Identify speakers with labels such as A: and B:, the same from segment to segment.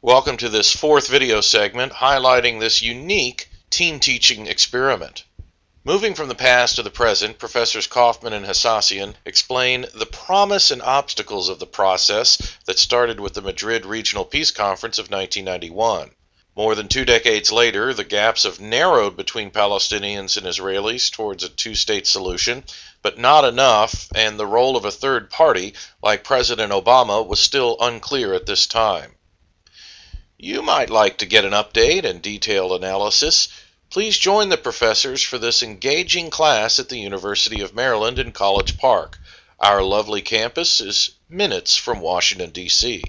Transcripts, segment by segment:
A: Welcome to this fourth video segment highlighting this unique team teaching experiment. Moving from the past to the present, Professors Kaufman and Hassasian explain the promise and obstacles of the process that started with the Madrid Regional Peace Conference of 1991. More than 2 decades later, the gaps have narrowed between Palestinians and Israelis towards a two-state solution, but not enough, and the role of a third party, like President Obama, was still unclear at this time. You might like to get an update and detailed analysis. Please join the professors for this engaging class at the University of Maryland in College Park. Our lovely campus is minutes from Washington, D.C.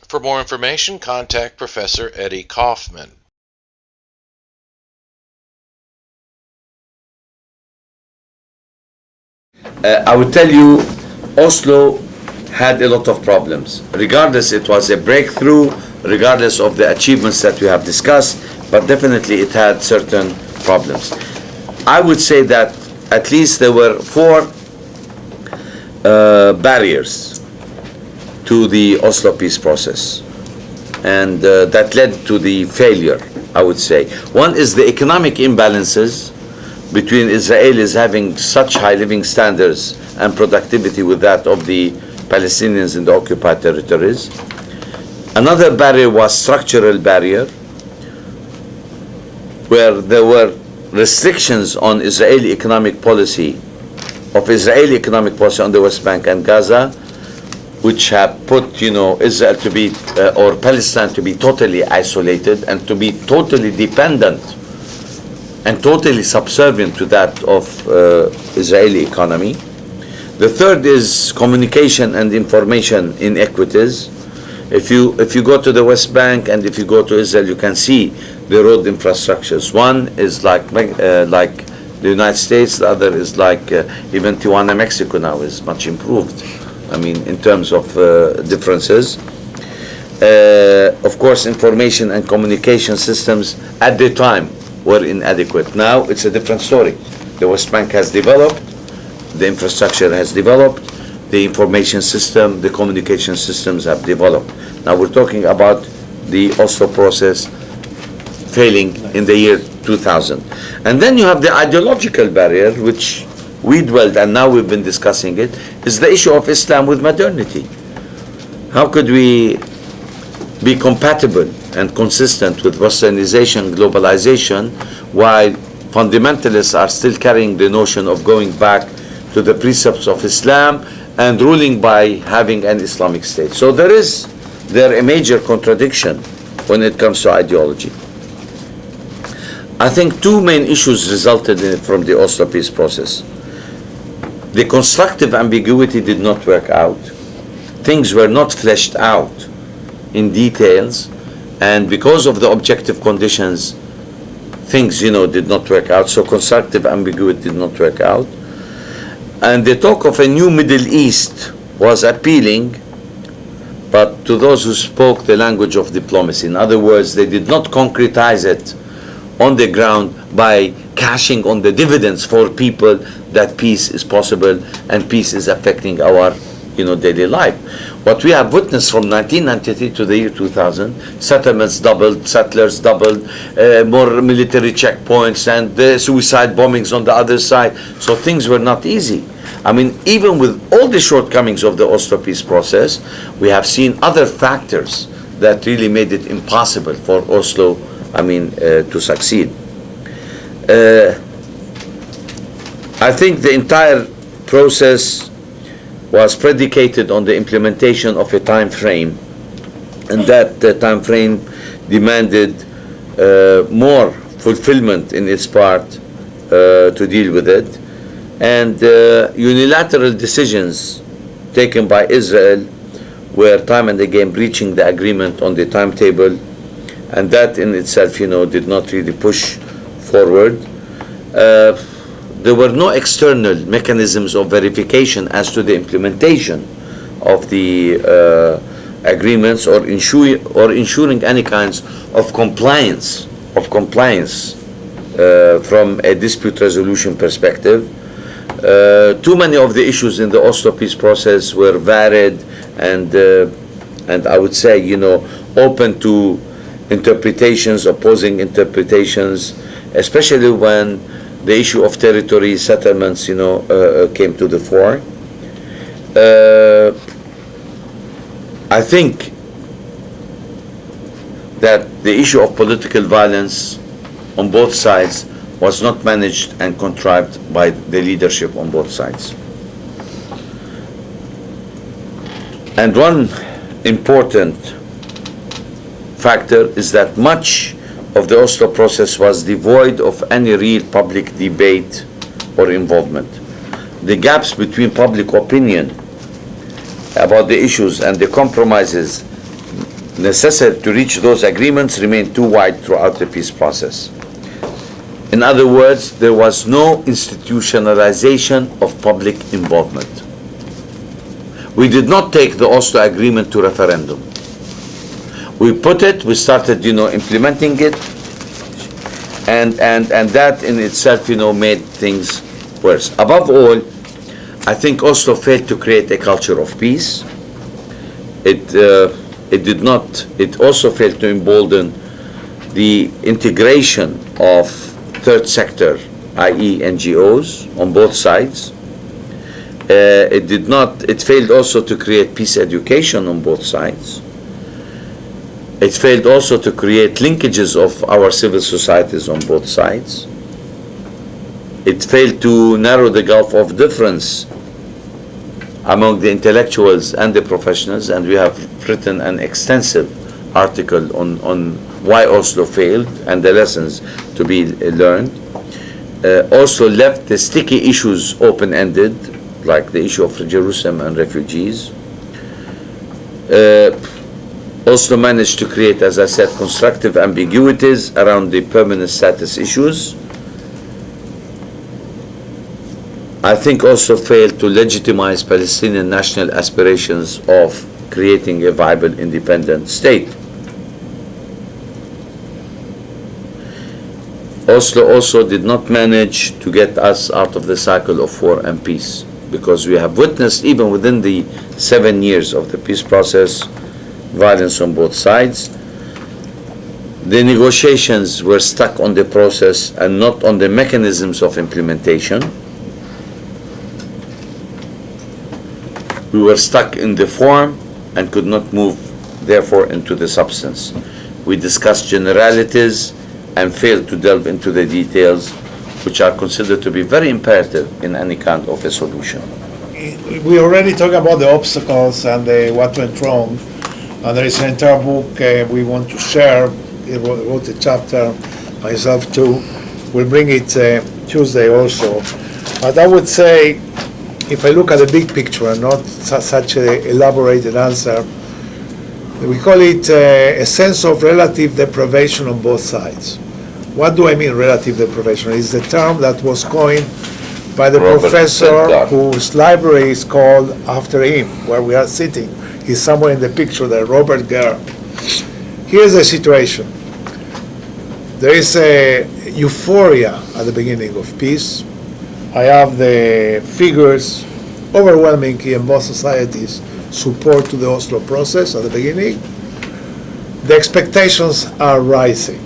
A: For more information, contact Professor Eddie Kaufman.
B: I would tell you, Oslo had a lot of problems. Regardless, it was a breakthrough, regardless of the achievements that we have discussed, but definitely it had certain problems. I would say that at least there were 4 barriers to the Oslo peace process, and that led to the failure, I would say. One is the economic imbalances between Israelis having such high living standards and productivity with that of the Palestinians in the occupied territories. Another barrier was structural barrier, where there were restrictions on Israeli economic policy, on the West Bank and Gaza, which have put, Israel to be, or Palestine to be totally isolated and to be totally dependent and totally subservient to that of Israeli economy. The third is communication and information inequities. If you go to the West Bank and if you go to Israel, you can see the road infrastructures. One is like the United States, the other is like even Tijuana, Mexico now is much improved. I mean, in terms of differences. Of course, information and communication systems at the time were inadequate. Now it's a different story. The West Bank has developed, the infrastructure has developed, the information system, the communication systems have developed. Now we're talking about the Oslo process failing in the year 2000. And then you have the ideological barrier, which we dwelled, and now we've been discussing it, is the issue of Islam with modernity. How could we be compatible and consistent with westernization, globalization, while fundamentalists are still carrying the notion of going back to the precepts of Islam and ruling by having an Islamic state? So there is a major contradiction when it comes to ideology. I think 2 main issues resulted from the Oslo peace process. The constructive ambiguity did not work out. Things were not fleshed out in details, and because of the objective conditions, things, did not work out. So constructive ambiguity did not work out. And the talk of a new Middle East was appealing, but to those who spoke the language of diplomacy. In other words, they did not concretize it on the ground by cashing on the dividends for people that peace is possible and peace is affecting our daily life. What we have witnessed from 1993 to the year 2000, settlements doubled, settlers doubled, more military checkpoints, and the suicide bombings on the other side. So things were not easy. I mean, even with all the shortcomings of the Oslo peace process, we have seen other factors that really made it impossible for Oslo, to succeed. I think the entire process was predicated on the implementation of a time frame, and that time frame demanded more fulfillment in its part to deal with it, and unilateral decisions taken by Israel were time and again breaching the agreement on the timetable, and that in itself, did not really push forward. There were no external mechanisms of verification as to the implementation of the agreements or ensuring any kinds of compliance from a dispute resolution perspective. Too many of the issues in the Oslo peace process were varied and I would say, open to interpretations, opposing interpretations, especially when the issue of territory settlements, came to the fore. I think that the issue of political violence on both sides was not managed and contrived by the leadership on both sides. And one important factor is that much of the Oslo process was devoid of any real public debate or involvement. The gaps between public opinion about the issues and the compromises necessary to reach those agreements remained too wide throughout the peace process. In other words, there was no institutionalization of public involvement. We did not take the Oslo Agreement to referendum. We started, implementing it, and that in itself, made things worse. Above all, I think Oslo failed to create a culture of peace. It also failed to embolden the integration of third sector, i.e. NGOs, on both sides. It failed also to create peace education on both sides. It failed also to create linkages of our civil societies on both sides. It failed to narrow the gulf of difference among the intellectuals and the professionals, and we have written an extensive article on why Oslo failed and the lessons to be learned. Also left the sticky issues open-ended, like the issue of Jerusalem and refugees. Also managed to create, as I said, constructive ambiguities around the permanent status issues. I think also failed to legitimize Palestinian national aspirations of creating a viable independent state. Oslo also did not manage to get us out of the cycle of war and peace, because we have witnessed, even within the 7 years of the peace process, violence on both sides. The negotiations were stuck on the process and not on the mechanisms of implementation. We were stuck in the form and could not move, therefore, into the substance. We discussed generalities and failed to delve into the details, which are considered to be very imperative in any kind of a solution.
C: We already talked about the obstacles and what went wrong. And there is an entire book we want to share. I wrote a chapter myself too. We'll bring it Tuesday also. But I would say, if I look at the big picture and not such an elaborated answer, we call it a sense of relative deprivation on both sides. What do I mean relative deprivation? It's the term that was coined by the professor whose library is called after him, where we are sitting. He's somewhere in the picture there, Robert Gere. Here's the situation. There is a euphoria at the beginning of peace. I have the figures overwhelmingly in both societies support to the Oslo process at the beginning. The expectations are rising.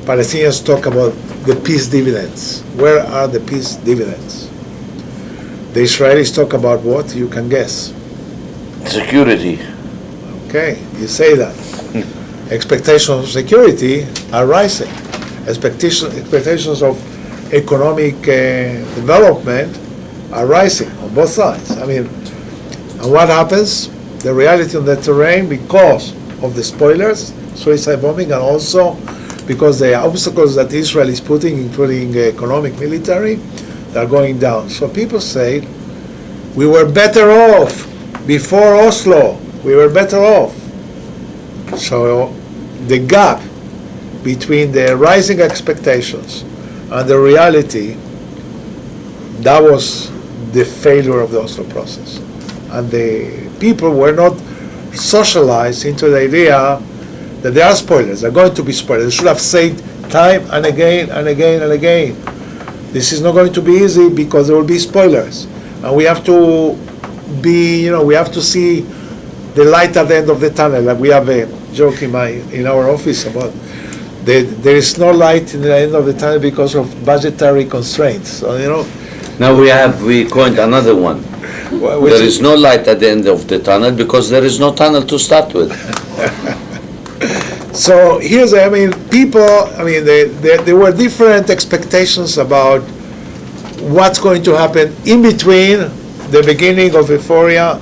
C: Palestinians talk about the peace dividends. Where are the peace dividends? The Israelis talk about what? You can guess.
B: Security.
C: Okay, you say that. Expectations of security are rising. Expectations of economic development are rising on both sides. And what happens? The reality on the terrain, because of the spoilers, suicide bombing, and also because the obstacles that Israel is putting, including economic, military, are going down. So people say, we were better off before Oslo. We were better off. So the gap between the rising expectations and the reality, that was the failure of the Oslo process. And the people were not socialized into the idea that there are spoilers, there are going to be spoilers. They should have said time and again and again and again, this is not going to be easy because there will be spoilers. And we have to be, we have to see the light at the end of the tunnel. Like we have a joke in our office about there is no light in the end of the tunnel because of budgetary constraints. So,
B: Now we coined another one. There is no light at the end of the tunnel because there is no tunnel to start with.
C: So people, there were different expectations about what's going to happen in between the beginning of euphoria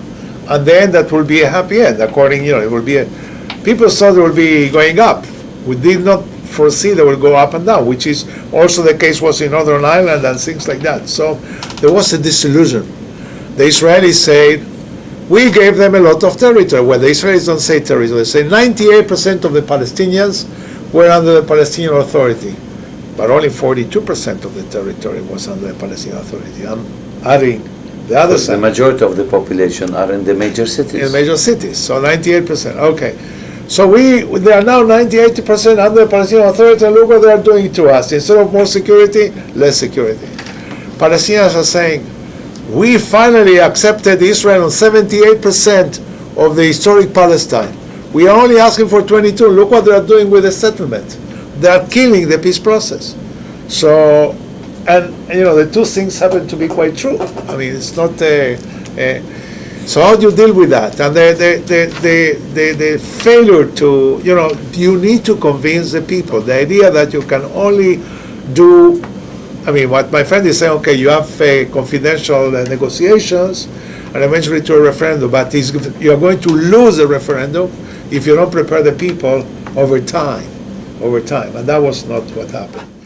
C: and then that will be a happy end. According, it will be people thought it will be going up. We did not foresee they will go up and down, which is also the case was in Northern Ireland and things like that. So there was a disillusion. The Israelis said, we gave them a lot of territory. Well, the Israelis don't say territory. They say 98% of the Palestinians were under the Palestinian Authority, but only 42% of the territory was under the Palestinian Authority. I'm adding the other side.
B: The majority of the population are in the major cities.
C: In major cities, so 98%. Okay. So they are now 98% under the Palestinian Authority, and look what they are doing to us. Instead of more security, less security. Palestinians are saying, we finally accepted Israel on 78% of the historic Palestine. We are only asking for 22. Look what they are doing with the settlement. They are killing the peace process. So, and the two things happen to be quite true. It's not so how do you deal with that? And the failure to, you need to convince the people. The idea that you can only do, what my friend is saying, okay, you have confidential negotiations and eventually to a referendum, but you are going to lose the referendum if you don't prepare the people over time. And that was not what happened.